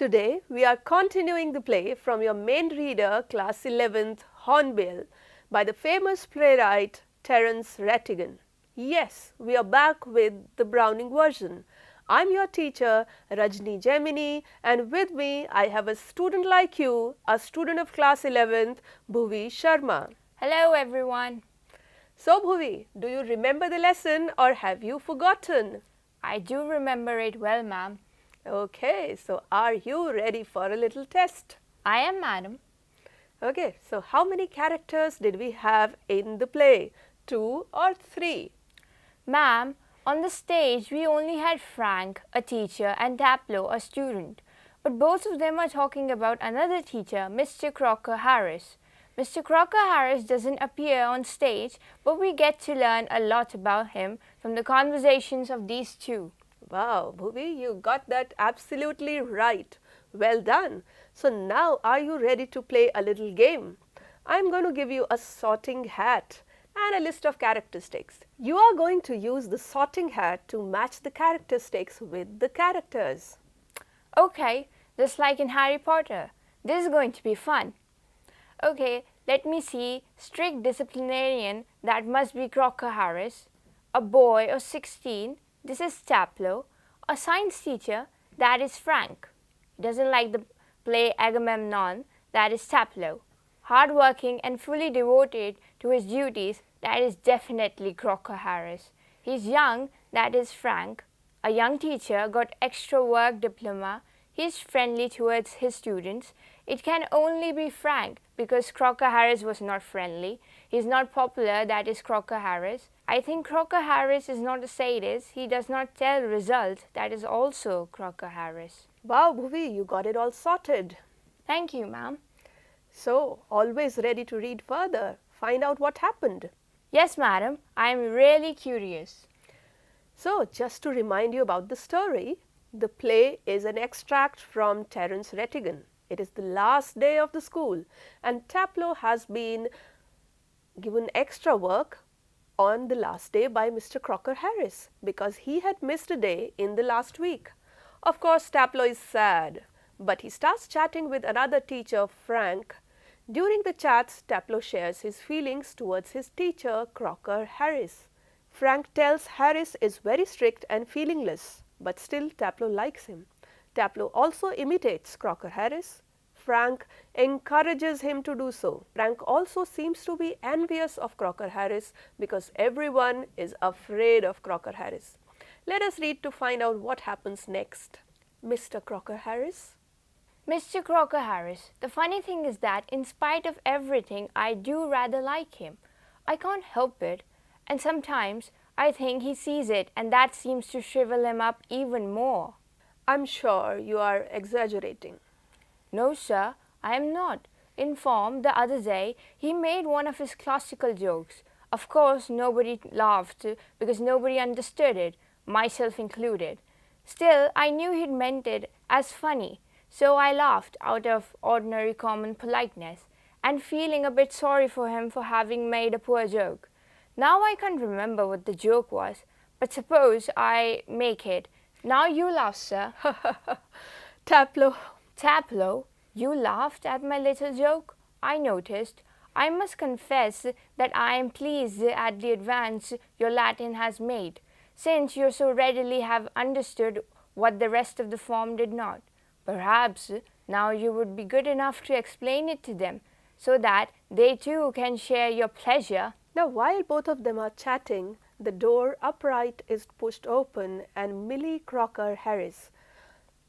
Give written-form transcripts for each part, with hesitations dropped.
Today we are continuing the play from your main reader, Class 11th, Hornbill, by the famous playwright Terence Rattigan. Yes, we are back with the Browning version. I'm your teacher, Rajni Gemini, and with me I have a student like you, a student of Class 11th, Bhuvi Sharma. Hello everyone. So Bhuvi, do you remember the lesson or have you forgotten? I do remember it well, ma'am. Okay, so are you ready for a little test? I am, madam. Okay, so how many characters did we have in the play? 2 or 3? Ma'am, on the stage we only had Frank, a teacher, and Taplow, a student. But both of them are talking about another teacher, Mr. Crocker Harris. Mr. Crocker Harris doesn't appear on stage, but we get to learn a lot about him from the conversations of these two. Wow, Bhuvi, you got that absolutely right. Well done. So now are you ready to play a little game? I'm going to give you a sorting hat and a list of characteristics. You are going to use the sorting hat to match the characteristics with the characters. Okay, just like in Harry Potter. This is going to be fun. Okay, let me see. Strict disciplinarian, that must be Crocker Harris. A boy of 16, this is Taplow. A science teacher, that is Frank. He doesn't like the play Agamemnon, that is Taplow. Hardworking and fully devoted to his duties, that is definitely Crocker Harris. He's young, that is Frank. A young teacher, got extra work diploma. He's friendly towards his students. It can only be Frank because Crocker Harris was not friendly. He's not popular, that is Crocker Harris. I think Crocker Harris is not a sadist. He does not tell results, that is also Crocker Harris. Wow, Bhuvi, you got it all sorted. Thank you, ma'am. So, always ready to read further, find out what happened. Yes, madam, I am really curious. So, just to remind you about the story, the play is an extract from Terence Rattigan. It is the last day of the school and Taplow has been given extra work on the last day by Mr. Crocker Harris because he had missed a day in the last week. Of course, Taplow is sad, but he starts chatting with another teacher, Frank. During the chats, Taplow shares his feelings towards his teacher, Crocker Harris. Frank tells Harris is very strict and feelingless, but still Taplow likes him. Taplow also imitates Crocker Harris. Frank encourages him to do so. Frank also seems to be envious of Crocker Harris because everyone is afraid of Crocker Harris. Let us read to find out what happens next. Mr. Crocker Harris. Mr. Crocker Harris, the funny thing is that in spite of everything, I do rather like him. I can't help it, and sometimes I think he sees it and that seems to shrivel him up even more. I'm sure you are exaggerating. No, sir, I am not. In form, the other day, he made one of his classical jokes. Of course, nobody laughed because nobody understood it, myself included. Still, I knew he'd meant it as funny, so I laughed out of ordinary common politeness and feeling a bit sorry for him for having made a poor joke. Now I can't remember what the joke was, but suppose I make it. Now you laugh, sir. Taplow. Taplow, you laughed at my little joke? I noticed. I must confess that I am pleased at the advance your Latin has made, since you so readily have understood what the rest of the form did not. Perhaps now you would be good enough to explain it to them, so that they too can share your pleasure. Now, while both of them are chatting, the door upright is pushed open and Millie Crocker Harris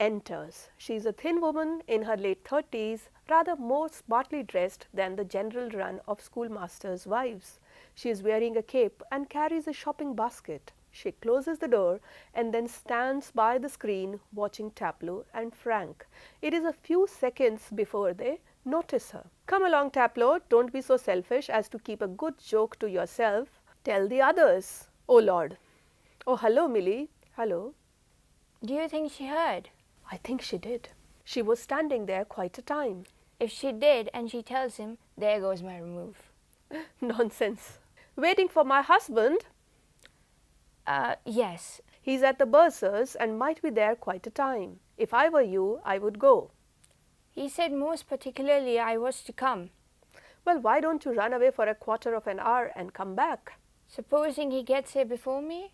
enters. She is a thin woman in her late 30s, rather more smartly dressed than the general run of schoolmasters' wives. She is wearing a cape and carries a shopping basket. She closes the door and then stands by the screen watching Taplow and Frank. It is a few seconds before they notice her. Come along, Taplow, don't be so selfish as to keep a good joke to yourself. Tell the others. Oh Lord. Oh, hello, Millie. Hello. Do you think she heard? I think she did. She was standing there quite a time. If she did and she tells him, there goes my remove. Nonsense. Waiting for my husband? Yes. He's at the bursars and might be there quite a time. If I were you, I would go. He said most particularly I was to come. Well, why don't you run away for a quarter of an hour and come back? Supposing he gets here before me?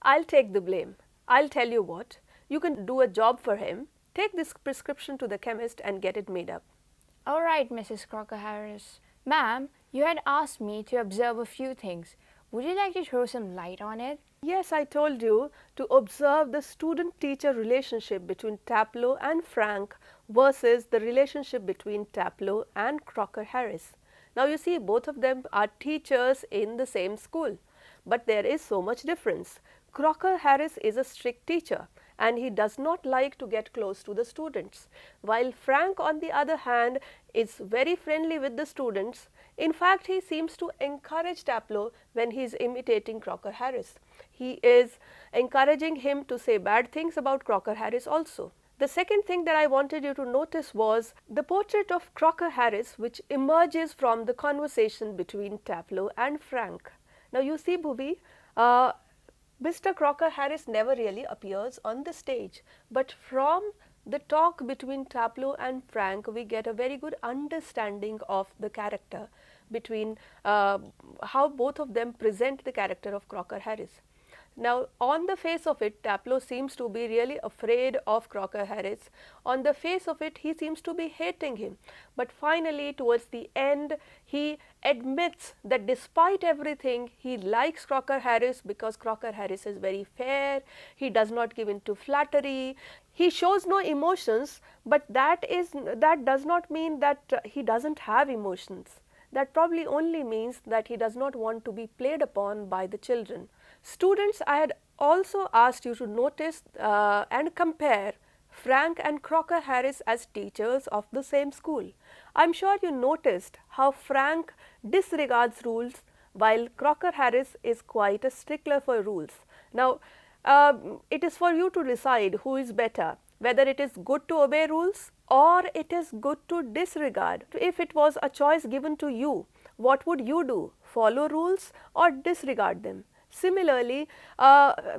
I'll take the blame. I'll tell you what, you can do a job for him. Take this prescription to the chemist and get it made up. All right, Mrs. Crocker Harris. Ma'am, you had asked me to observe a few things. Would you like to throw some light on it? Yes, I told you to observe the student-teacher relationship between Taplow and Frank versus the relationship between Taplow and Crocker Harris. Now you see, both of them are teachers in the same school, but there is so much difference. Crocker Harris is a strict teacher and he does not like to get close to the students, while Frank on the other hand is very friendly with the students. In fact, he seems to encourage Taplow when he is imitating Crocker Harris. He is encouraging him to say bad things about Crocker Harris also. The second thing that I wanted you to notice was the portrait of Crocker Harris, which emerges from the conversation between Taplow and Frank. Now you see, Bhuvi, Mr. Crocker Harris never really appears on the stage, but from the talk between Taplow and Frank, we get a very good understanding of the character between how both of them present the character of Crocker Harris. Now, on the face of it, Taplow seems to be really afraid of Crocker Harris. On the face of it, he seems to be hating him. But finally, towards the end, he admits that despite everything, he likes Crocker Harris because Crocker Harris is very fair. He does not give in to flattery. He shows no emotions, but that does not mean that he doesn't have emotions. That probably only means that he does not want to be played upon by the children. Students, I had also asked you to notice and compare Frank and Crocker Harris as teachers of the same school. I am sure you noticed how Frank disregards rules while Crocker Harris is quite a stickler for rules. Now, it is for you to decide who is better, whether it is good to obey rules or it is good to disregard. If it was a choice given to you, what would you do? Follow rules or disregard them? Similarly,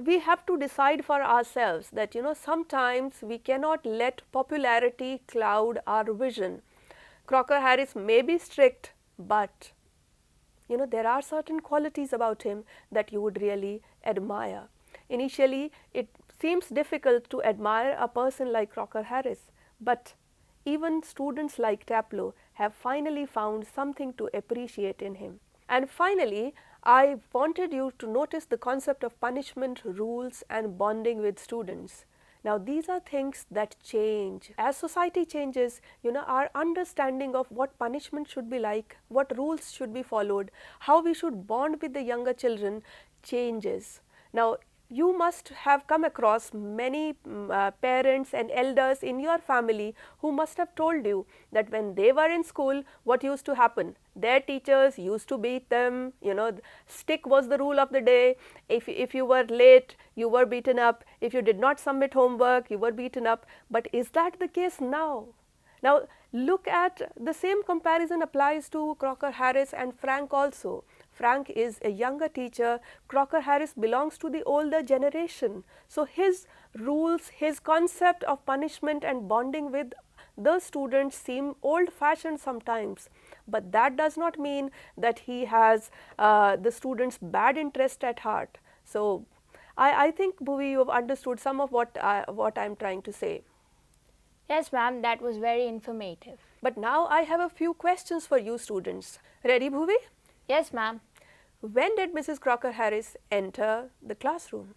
we have to decide for ourselves that sometimes we cannot let popularity cloud our vision. Crocker Harris may be strict, but there are certain qualities about him that you would really admire. Initially, it seems difficult to admire a person like Crocker Harris, but even students like Taplow have finally found something to appreciate in him. And finally, I wanted you to notice the concept of punishment, rules and bonding with students. Now, these are things that change. As society changes, our understanding of what punishment should be like, what rules should be followed, how we should bond with the younger children changes. Now, you must have come across many parents and elders in your family who must have told you that when they were in school, what used to happen? Their teachers used to beat them, stick was the rule of the day. If you were late, you were beaten up. If you did not submit homework, you were beaten up. But is that the case now? Now, look at the same comparison applies to Crocker Harris and Frank also. Frank is a younger teacher, Crocker Harris belongs to the older generation. So, his rules, his concept of punishment and bonding with the students seem old-fashioned sometimes, but that does not mean that he has the students' bad interest at heart. So, I think, Bhuvi, you have understood some of what I am trying to say. Yes, ma'am, that was very informative. But now I have a few questions for you students. Ready, Bhuvi? Yes, ma'am. When did Mrs. Crocker Harris enter the classroom?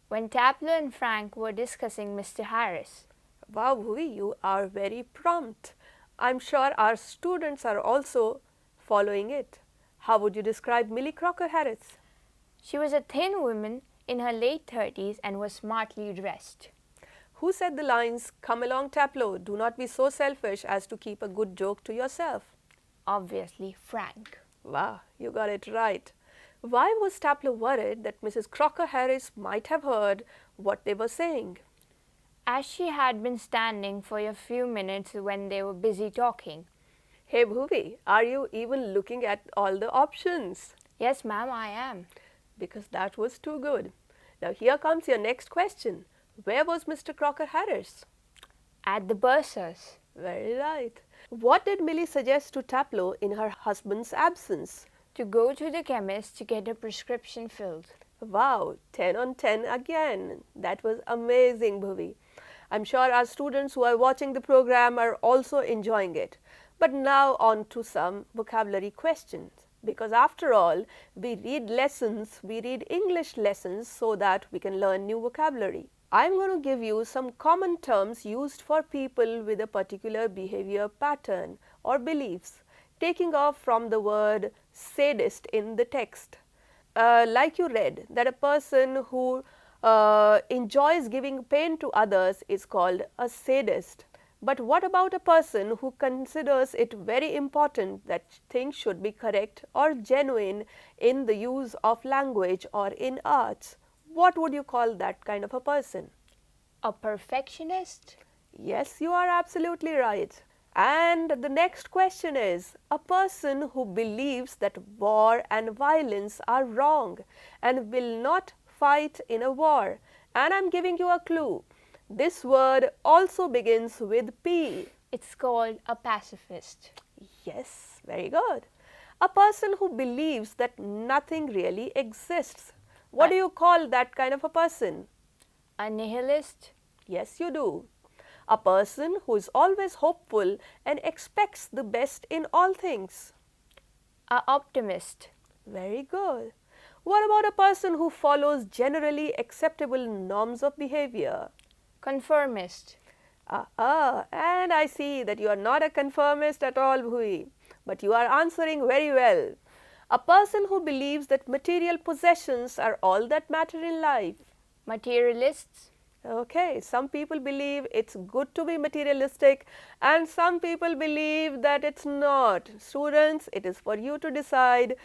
When Taplow and Frank were discussing Mr. Harris. Wow, Bhuvi, you are very prompt. I'm sure our students are also following it. How would you describe Millie Crocker Harris? She was a thin woman in her late 30s and was smartly dressed. Who said the lines, "Come along, Taplow, do not be so selfish as to keep a good joke to yourself"? Obviously, Frank. Wow, you got it right. Why was Taplow worried that Mrs. Crocker Harris might have heard what they were saying? As she had been standing for a few minutes when they were busy talking. Hey Bhuvi, are you even looking at all the options? Yes, ma'am, I am. Because that was too good. Now here comes your next question. Where was Mr. Crocker Harris? At the bursar's. Very right. What did Millie suggest to Taplow in her husband's absence? To go to the chemist to get a prescription filled. Wow, 10 on 10 again. That was amazing, Bhuvi. I'm sure our students who are watching the program are also enjoying it. But now on to some vocabulary questions. Because after all, we read English lessons so that we can learn new vocabulary. I'm going to give you some common terms used for people with a particular behavior pattern or beliefs, taking off from the word sadist in the text. Like you read, that a person who enjoys giving pain to others is called a sadist. But what about a person who considers it very important that things should be correct or genuine in the use of language or in arts? What would you call that kind of a person? A perfectionist? Yes, you are absolutely right. And the next question is, a person who believes that war and violence are wrong and will not fight in a war. And I'm giving you a clue. This word also begins with P. It's called a pacifist. Yes, very good. A person who believes that nothing really exists. What do you call that kind of a person? A nihilist? Yes, you do. A person who is always hopeful and expects the best in all things. A optimist? Very good. What about a person who follows generally acceptable norms of behavior? Conformist? And I see that you are not a conformist at all, Bhui, but you are answering very well. A person who believes that material possessions are all that matter in life. Materialists? Okay, some people believe it's good to be materialistic and some people believe that it's not. Students, it is for you to decide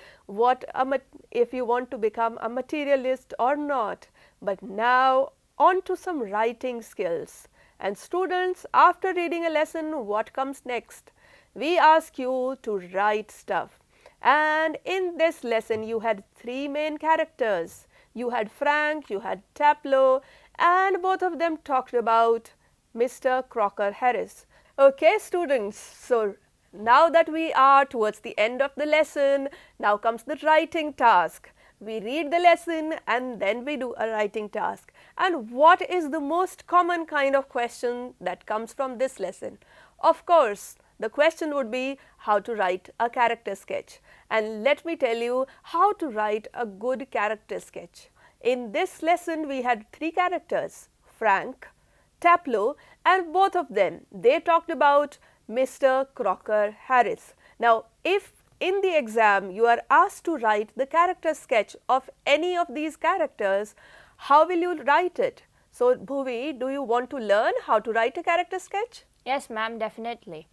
if you want to become a materialist or not. But now on to some writing skills. And students, after reading a lesson, what comes next? We ask you to write stuff. And in this lesson, you had 3 main characters. You had Frank, you had Taplow, and both of them talked about Mr. Crocker Harris. Okay, students, so now that we are towards the end of the lesson, now comes the writing task. We read the lesson and then we do a writing task. And what is the most common kind of question that comes from this lesson? Of course, the question would be how to write a character sketch. And let me tell you how to write a good character sketch. In this lesson, we had 3 characters, Frank, Taplow, and both of them, they talked about Mr. Crocker Harris. Now, if in the exam you are asked to write the character sketch of any of these characters, how will you write it? So, Bhuvi, do you want to learn how to write a character sketch? Yes, ma'am, definitely.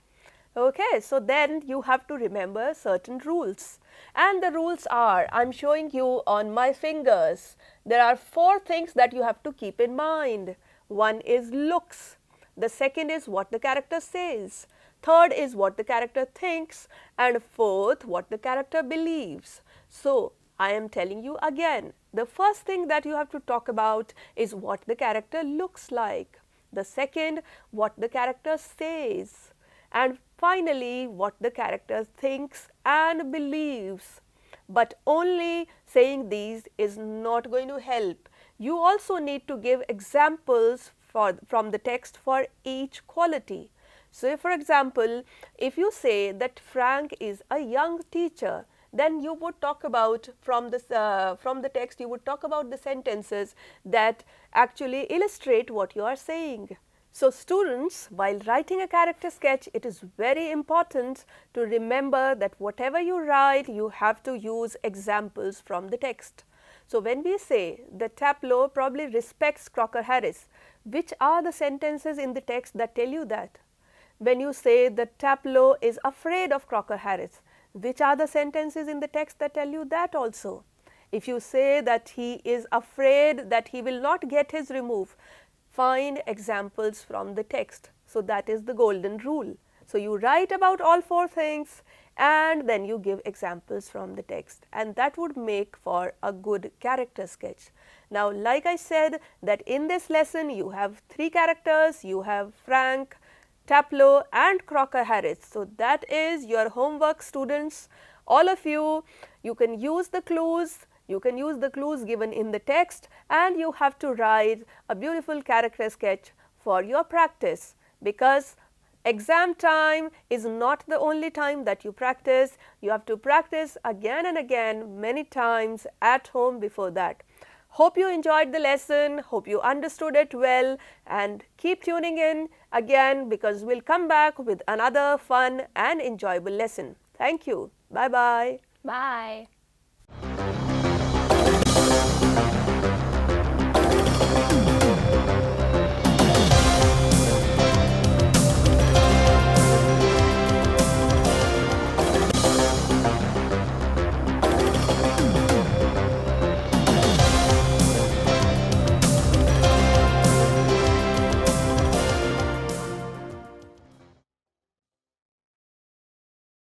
Okay, so then you have to remember certain rules. And the rules are, I'm showing you on my fingers. There are 4 things that you have to keep in mind. One is looks. The second is what the character says. Third is what the character thinks. And fourth, what the character believes. So, I am telling you again, the first thing that you have to talk about is what the character looks like. The second, what the character says. And finally, what the character thinks and believes. But only saying these is not going to help. You also need to give examples from the text for each quality. So, for example, if you say that Frank is a young teacher, then you would talk about from the text, you would talk about the sentences that actually illustrate what you are saying. So, students, while writing a character sketch, it is very important to remember that whatever you write, you have to use examples from the text. So, when we say that Taplow probably respects Crocker Harris, which are the sentences in the text that tell you that? When you say that Taplow is afraid of Crocker Harris, which are the sentences in the text that tell you that also? If you say that he is afraid that he will not get his remove, find examples from the text. So, that is the golden rule. So, you write about all 4 things and then you give examples from the text, and that would make for a good character sketch. Now, like I said, that in this lesson you have 3 characters, you have Frank, Taplow and Crocker Harris. So, that is your homework, students. All of you, you can use the clues. You can use the clues given in the text, and you have to write a beautiful character sketch for your practice, because exam time is not the only time that you practice. You have to practice again and again many times at home before that. Hope you enjoyed the lesson, hope you understood it well, and keep tuning in again, because we'll come back with another fun and enjoyable lesson. Thank you. Bye-bye. Bye.